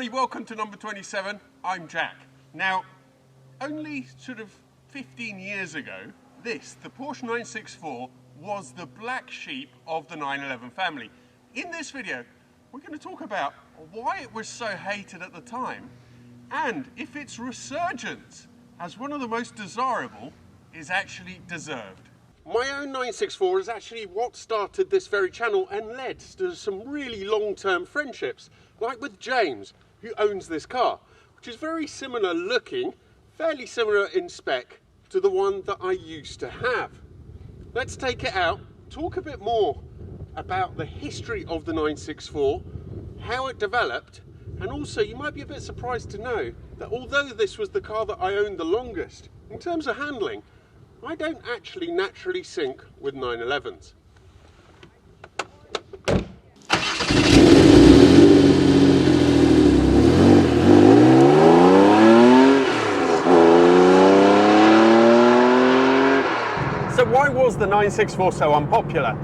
everybody, welcome to number 27. I'm Jack. Now, only sort of 15 years ago, the Porsche 964 was the black sheep of the 911 family. In this video, we're going to talk about why it was so hated at the time and if its resurgence as one of the most desirable is actually deserved. My own 964 is actually what started this very channel and led to some really long-term friendships, like with James, who owns this car, which is very similar looking, fairly similar in spec to the one that I used to have. Let's take it out, talk a bit more about the history of the 964, how it developed, and also you might be a bit surprised to know that although this was the car that I owned the longest, in terms of handling, I don't actually naturally sync with 911s. So why was the 964 so unpopular?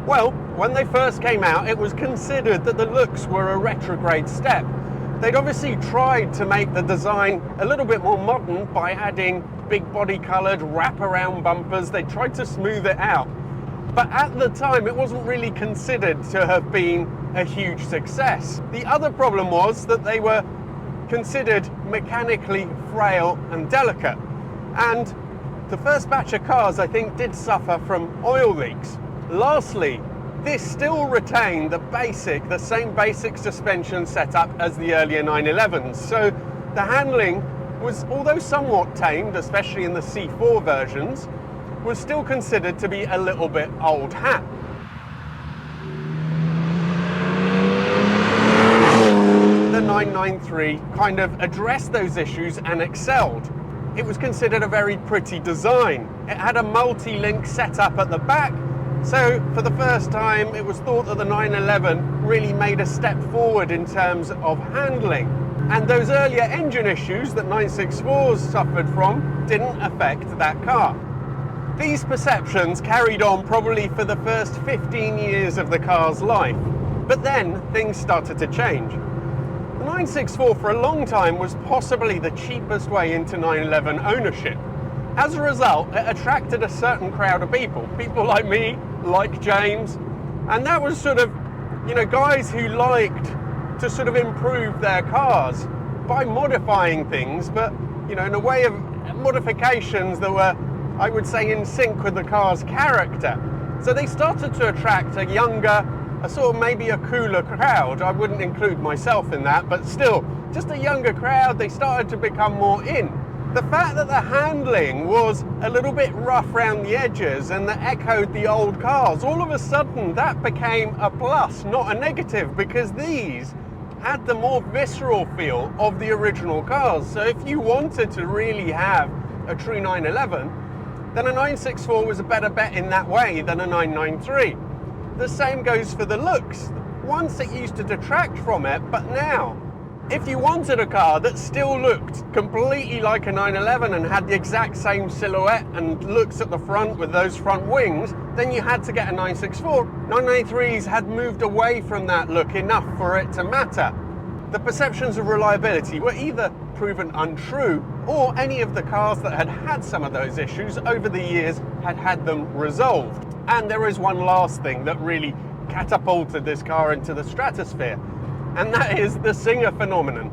Well, when they first came out, it was considered that the looks were a retrograde step. They'd obviously tried to make the design a little bit more modern by adding big body coloured wraparound bumpers. They tried to smooth it out. But at the time, it wasn't really considered to have been a huge success. The other problem was that they were considered mechanically frail and delicate. And the first batch of cars, I think, did suffer from oil leaks. Lastly, this still retained the same basic suspension setup as the earlier 911s. So the handling was, although somewhat tamed, especially in the C4 versions, was still considered to be a little bit old hat. The 993 kind of addressed those issues and excelled. It was considered a very pretty design. It had a multi-link setup at the back, so for the first time it was thought that the 911 really made a step forward in terms of handling. And those earlier engine issues that 964s suffered from didn't affect that car. These perceptions carried on probably for the first 15 years of the car's life, but then things started to change. The 964 for a long time was possibly the cheapest way into 911 ownership. As a result, it attracted a certain crowd of people like me, like James, and that was sort of, guys who liked to sort of improve their cars by modifying things, but, in a way of modifications that were, I would say, in sync with the car's character. So they started to attract a younger, a sort of maybe a cooler crowd. I wouldn't include myself in that, but still, just a younger crowd. They started to become more in. The fact that the handling was a little bit rough around the edges and that echoed the old cars, all of a sudden that became a plus, not a negative, because these had the more visceral feel of the original cars. So if you wanted to really have a true 911, then a 964 was a better bet in that way than a 993. The same goes for the looks. Once it used to detract from it, but now, if you wanted a car that still looked completely like a 911 and had the exact same silhouette and looks at the front with those front wings, then you had to get a 964. 993s had moved away from that look enough for it to matter. The perceptions of reliability were either proven untrue, or any of the cars that had had some of those issues over the years had had them resolved. And there is one last thing that really catapulted this car into the stratosphere, and that is the Singer phenomenon.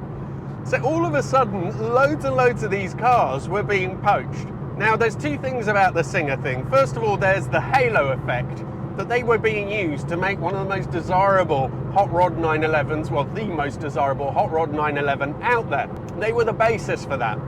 So all of a sudden, loads and loads of these cars were being poached. Now, there's two things about the Singer thing. First of all, there's the halo effect, that they were being used to make one of the most desirable hot rod 911s, well, the most desirable hot rod 911 out there. They were the basis for that.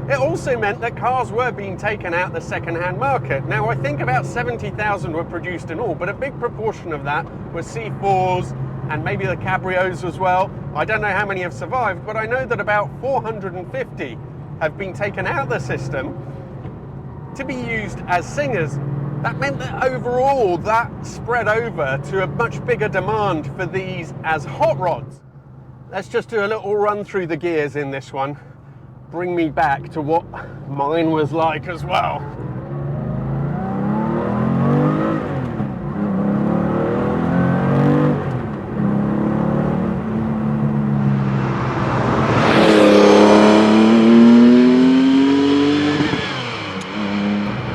It also meant that cars were being taken out the second-hand market. Now, I think about 70,000 were produced in all, but a big proportion of that was C4s, and maybe the cabrios as well. I don't know how many have survived, but I know that about 450 have been taken out of the system to be used as Singers. That meant that overall that spread over to a much bigger demand for these as hot rods. Let's just do a little run through the gears in this one. Bring me back to what mine was like as well.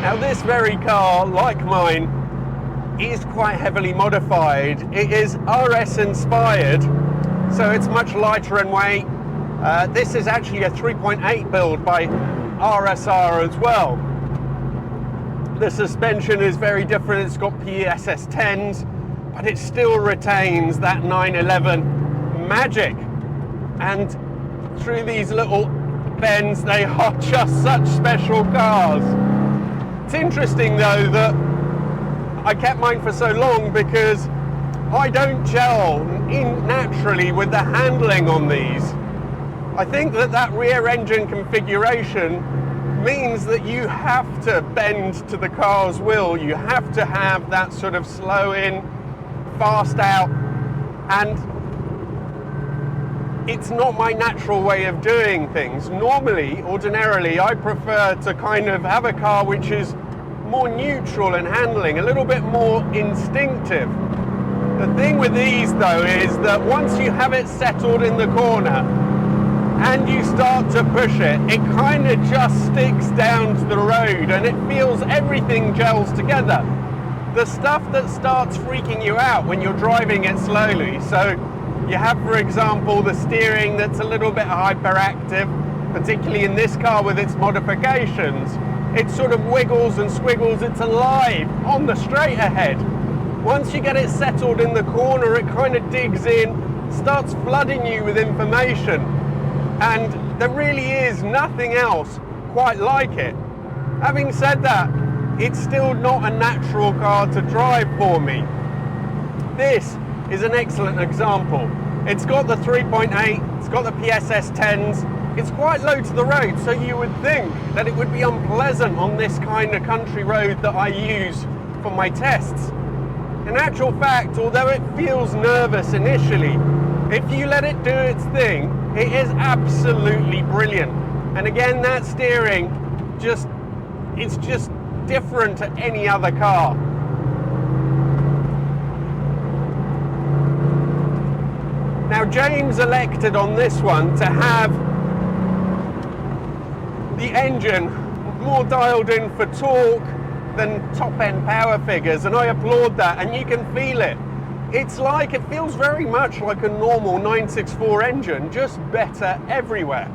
Now this very car, like mine, is quite heavily modified. It is RS inspired, so it's much lighter in weight. This is actually a 3.8 build by RSR as well. The suspension is very different. It's got PSS 10s, but it still retains that 911 magic. And through these little bends, they are just such special cars. It's interesting though that I kept mine for so long because I don't gel in naturally with the handling on these. I think that rear engine configuration means that you have to bend to the car's will. You have to have that sort of slow in, fast out, and it's not my natural way of doing things. Ordinarily, I prefer to kind of have a car which is more neutral in handling, a little bit more instinctive. The thing with these though is that once you have it settled in the corner and you start to push it, it kind of just sticks down to the road and it feels everything gels together. The stuff that starts freaking you out when you're driving it slowly, so you have, for example, the steering that's a little bit hyperactive, particularly in this car with its modifications. It sort of wiggles and squiggles, it's alive on the straight ahead. Once you get it settled in the corner, it kind of digs in, starts flooding you with information. And there really is nothing else quite like it. Having said that, it's still not a natural car to drive for me. This is an excellent example. It's got the 3.8, it's got the PSS 10s, it's quite low to the road, so you would think that it would be unpleasant on this kind of country road that I use for my tests. In actual fact, although it feels nervous initially, if you let it do its thing, it is absolutely brilliant. And again, that steering, it's just different to any other car. Now, James elected on this one to have the engine more dialed in for torque than top-end power figures, and I applaud that, and you can feel it. It feels very much like a normal 964 engine, just better everywhere.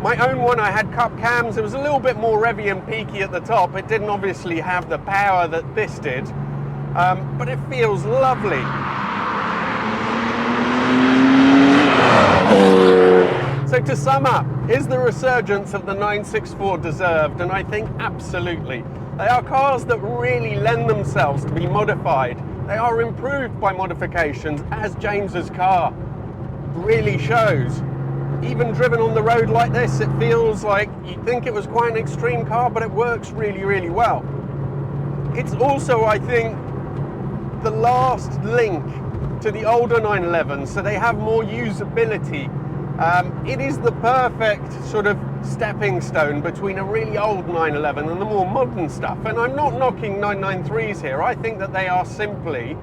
My own one, I had cup cams. It was a little bit more revvy and peaky at the top. It didn't obviously have the power that this did, but it feels lovely. So to sum up, is the resurgence of the 964 deserved? And I think absolutely. They are cars that really lend themselves to be modified. They are improved by modifications, as James's car really shows. Even driven on the road like this, it feels like you'd think it was quite an extreme car, but it works really, really well. It's also, I think, the last link to the older 911s, so they have more usability. It is the perfect sort of stepping stone between a really old 911 and the more modern stuff. And I'm not knocking 993s here. I think that they are simply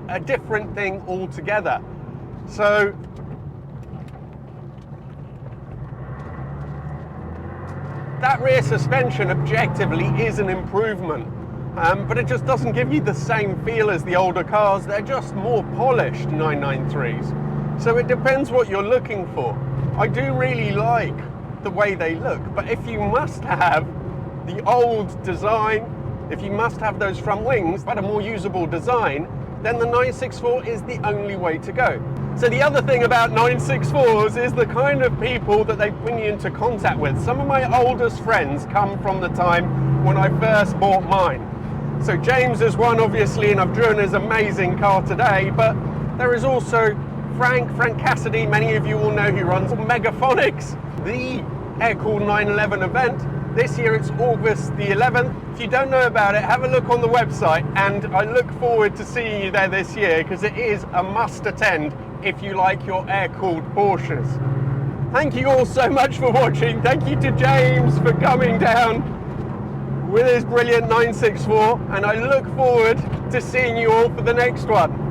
a different thing altogether. So that rear suspension objectively is an improvement, but it just doesn't give you the same feel as the older cars. They're just more polished 993s. So it depends what you're looking for. I do really like the way they look, but if you must have the old design, if you must have those front wings, but a more usable design, then the 964 is the only way to go. So the other thing about 964s is the kind of people that they bring you into contact with. Some of my oldest friends come from the time when I first bought mine. So James is one, obviously, and I've driven his amazing car today, but there is also Frank Cassidy. Many of you will know who runs Megaphonics, the air-cooled 911 event. This year it's August the 11th. If you don't know about it, have a look on the website, and I look forward to seeing you there this year because it is a must attend if you like your air-cooled Porsches. Thank you all so much for watching. Thank you to James for coming down with his brilliant 964, and I look forward to seeing you all for the next one.